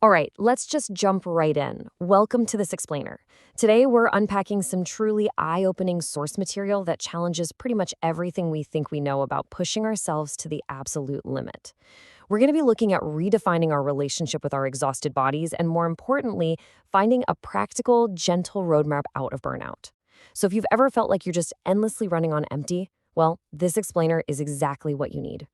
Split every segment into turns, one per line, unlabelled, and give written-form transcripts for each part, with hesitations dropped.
All right, let's just jump right in. Welcome to this explainer. Today, we're unpacking some truly eye opening source material that challenges pretty much everything we think we know about pushing ourselves to the absolute limit. We're going to be looking at redefining our relationship with our exhausted bodies and, more importantly, finding a practical, gentle roadmap out of burnout. So, if you've ever felt like you're just endlessly running on empty, well, this explainer is exactly what you need.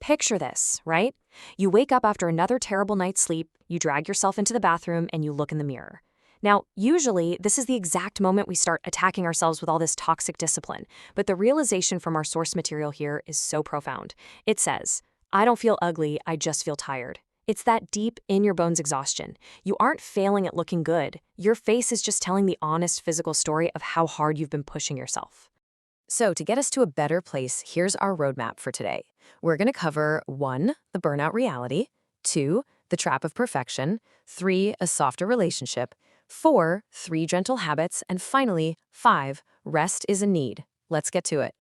Picture this, right? You wake up after another terrible night's sleep, you drag yourself into the bathroom, and you look in the mirror. Now, usually, this is the exact moment we start attacking ourselves with all this toxic discipline, but the realization from our source material here is so profound. It says, I don't feel ugly, I just feel tired. It's that deep, in-your-bones exhaustion. You aren't failing at looking good. Your face is just telling the honest physical story of how hard you've been pushing yourself.
So, to get us to a better place, here's our roadmap for today. We're going to cover 1, the burnout reality, 2, the trap of perfection, 3, a softer relationship, 4, 3 gentle habits, and finally, 5, rest is a need. Let's get to it.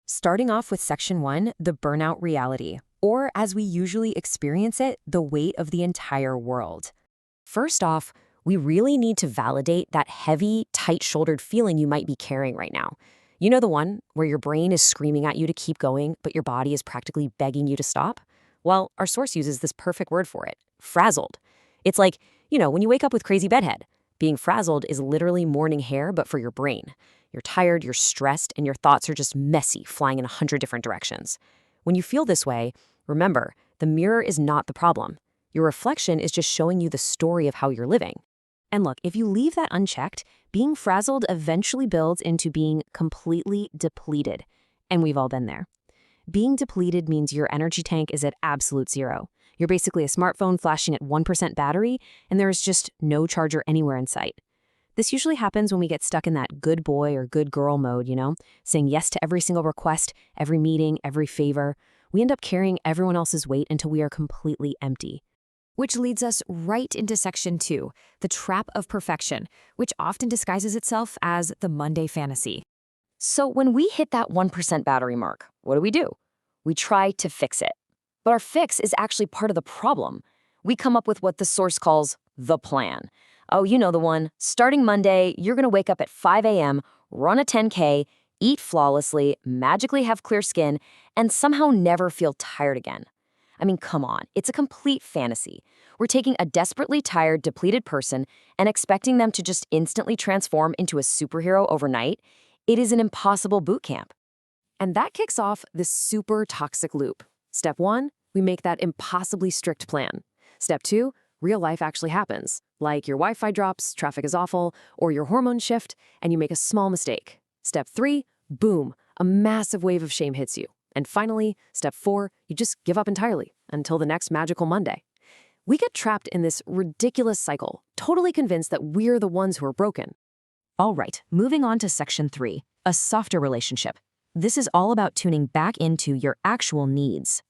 Starting off with section 1, the burnout reality, or as we usually experience it, the weight of the entire world. First off, we really need to validate that heavy, tight-shouldered feeling you might be carrying right now. You know the one where your brain is screaming at you to keep going, but your body is practically begging you to stop? Well, our source uses this perfect word for it, frazzled. It's like, when you wake up with crazy bedhead. Being frazzled is literally morning hair, but for your brain. You're tired, you're stressed, and your thoughts are just messy, flying in 100 different directions. When you feel this way, remember, the mirror is not the problem. Your reflection is just showing you the story of how you're living. And look, if you leave that unchecked, being frazzled eventually builds into being completely depleted. And we've all been there. Being depleted means your energy tank is at absolute zero. You're basically a smartphone flashing at 1% battery, and there is just no charger anywhere in sight. This usually happens when we get stuck in that good boy or good girl mode, saying yes to every single request, every meeting, every favor. We end up carrying everyone else's weight until we are completely empty. Which leads us right into section 2, the trap of perfection, which often disguises itself as the Monday fantasy. So when we hit that 1% battery mark, what do? We try to fix it. But our fix is actually part of the problem. We come up with what the source calls the plan. Oh, you know the one. Starting Monday, you're going to wake up at 5 a.m., run a 10K, eat flawlessly, magically have clear skin, and somehow never feel tired again. I mean, come on, it's a complete fantasy. We're taking a desperately tired, depleted person and expecting them to just instantly transform into a superhero overnight. It is an impossible boot camp. And that kicks off this super toxic loop. Step 1, we make that impossibly strict plan. Step 2, real life actually happens. Like your Wi-Fi drops, traffic is awful, or your hormones shift, and you make a small mistake. Step 3, boom, a massive wave of shame hits you. And finally, step 4, you just give up entirely until the next magical Monday. We get trapped in this ridiculous cycle, totally convinced that we're the ones who are broken. All right, moving on to section 3, a softer relationship. This is all about tuning back into your actual needs.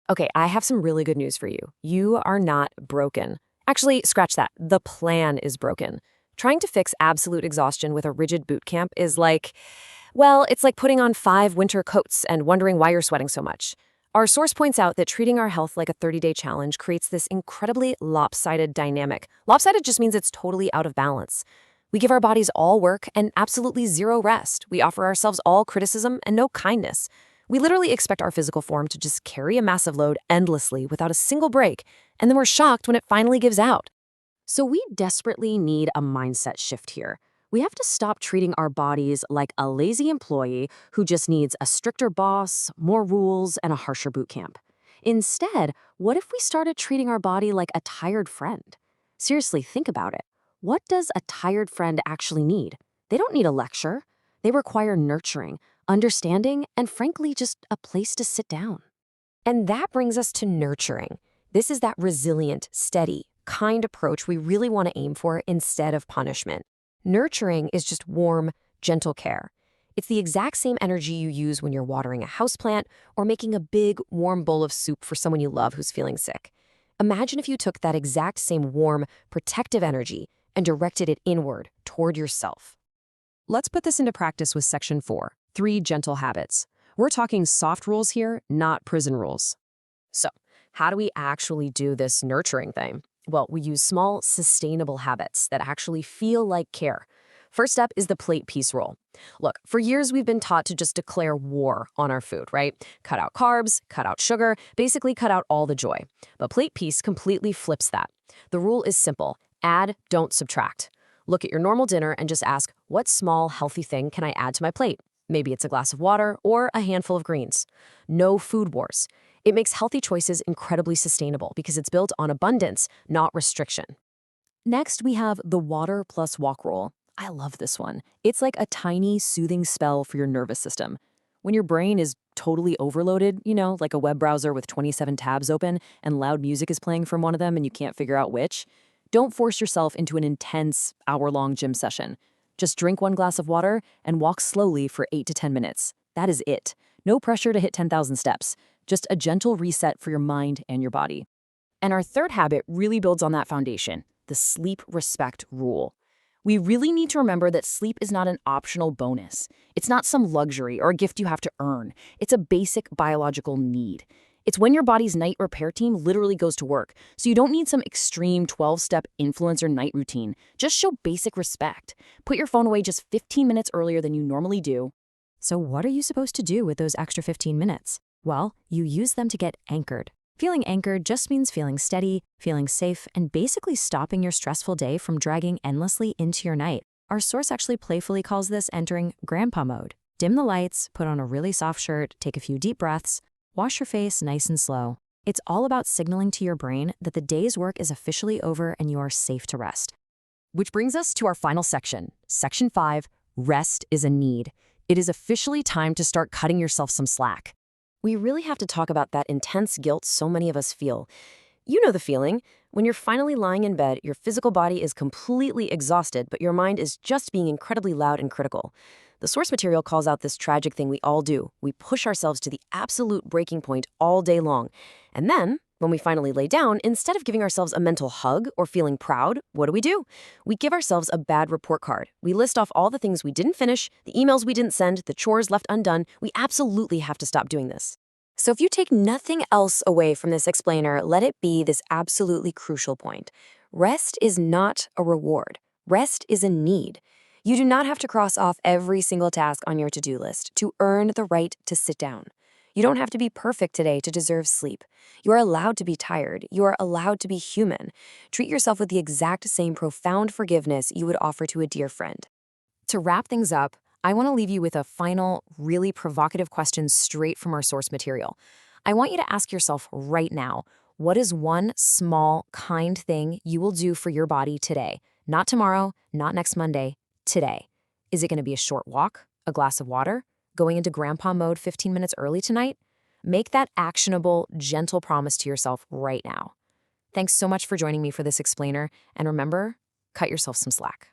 Okay, I have some really good news for you. You are not broken. Actually, scratch that. The plan is broken. Trying to fix absolute exhaustion with a rigid boot camp is it's like putting on 5 winter coats and wondering why you're sweating so much. Our source points out that treating our health like a 30-day challenge creates this incredibly lopsided dynamic. Lopsided just means it's totally out of balance. We give our bodies all work and absolutely zero rest. We offer ourselves all criticism and no kindness. We literally expect our physical form to just carry a massive load endlessly without a single break, and then we're shocked when it finally gives out. So we desperately need a mindset shift here. We have to stop treating our bodies like a lazy employee who just needs a stricter boss, more rules, and a harsher boot camp. Instead, what if we started treating our body like a tired friend? Seriously, think about it. What does a tired friend actually need? They don't need a lecture. They require nurturing, understanding, and frankly, just a place to sit down. And that brings us to nurturing. This is that resilient, steady, kind approach we really want to aim for instead of punishment. Nurturing is just warm, gentle care. It's the exact same energy you use when you're watering a houseplant or making a big, warm bowl of soup for someone you love who's feeling sick. Imagine if you took that exact same warm, protective energy and directed it inward, toward yourself. Let's put this into practice with section 4, 3 gentle habits. We're talking soft rules here, not prison rules. So, how do we actually do this nurturing thing? Well, we use small, sustainable habits that actually feel like care. First step is the plate peace rule. Look, for years we've been taught to just declare war on our food, right? Cut out carbs, cut out sugar, basically cut out all the joy. But plate peace completely flips that. The rule is simple: add, don't subtract. Look at your normal dinner and just ask, what small, healthy thing can I add to my plate? Maybe it's a glass of water or a handful of greens. No food wars. It makes healthy choices incredibly sustainable because it's built on abundance, not restriction. Next, we have the water plus walk rule. I love this one. It's like a tiny, soothing spell for your nervous system. When your brain is totally overloaded, like a web browser with 27 tabs open and loud music is playing from one of them and you can't figure out which, don't force yourself into an intense, hour-long gym session. Just drink one glass of water and walk slowly for 8 to 10 minutes. That is it. No pressure to hit 10,000 steps. Just a gentle reset for your mind and your body. And our third habit really builds on that foundation, the sleep respect rule. We really need to remember that sleep is not an optional bonus. It's not some luxury or a gift you have to earn. It's a basic biological need. It's when your body's night repair team literally goes to work, so you don't need some extreme 12-step influencer night routine. Just show basic respect. Put your phone away just 15 minutes earlier than you normally do. So what are you supposed to do with those extra 15 minutes? Well, you use them to get anchored. Feeling anchored just means feeling steady, feeling safe, and basically stopping your stressful day from dragging endlessly into your night. Our source actually playfully calls this entering grandpa mode. Dim the lights, put on a really soft shirt, take a few deep breaths, wash your face nice and slow. It's all about signaling to your brain that the day's work is officially over and you are safe to rest. Which brings us to our final section. Section 5, rest is a need. It is officially time to start cutting yourself some slack. We really have to talk about that intense guilt so many of us feel. You know the feeling. When you're finally lying in bed, your physical body is completely exhausted, but your mind is just being incredibly loud and critical. The source material calls out this tragic thing we all do. We push ourselves to the absolute breaking point all day long. And then, when we finally lay down, instead of giving ourselves a mental hug or feeling proud, what do? We give ourselves a bad report card. We list off all the things we didn't finish, the emails we didn't send, the chores left undone. We absolutely have to stop doing this. So if you take nothing else away from this explainer, let it be this absolutely crucial point. Rest is not a reward. Rest is a need. You do not have to cross off every single task on your to-do list to earn the right to sit down. You don't have to be perfect today to deserve sleep. You are allowed to be tired. You are allowed to be human. Treat yourself with the exact same profound forgiveness you would offer to a dear friend. To wrap things up, I want to leave you with a final, really provocative question straight from our source material. I want you to ask yourself right now, what is one small, kind thing you will do for your body today? Not tomorrow, not next Monday, today. Is it going to be a short walk, a glass of water, going into grandpa mode 15 minutes early tonight? Make that actionable, gentle promise to yourself right now. Thanks so much for joining me for this explainer, and remember, cut yourself some slack.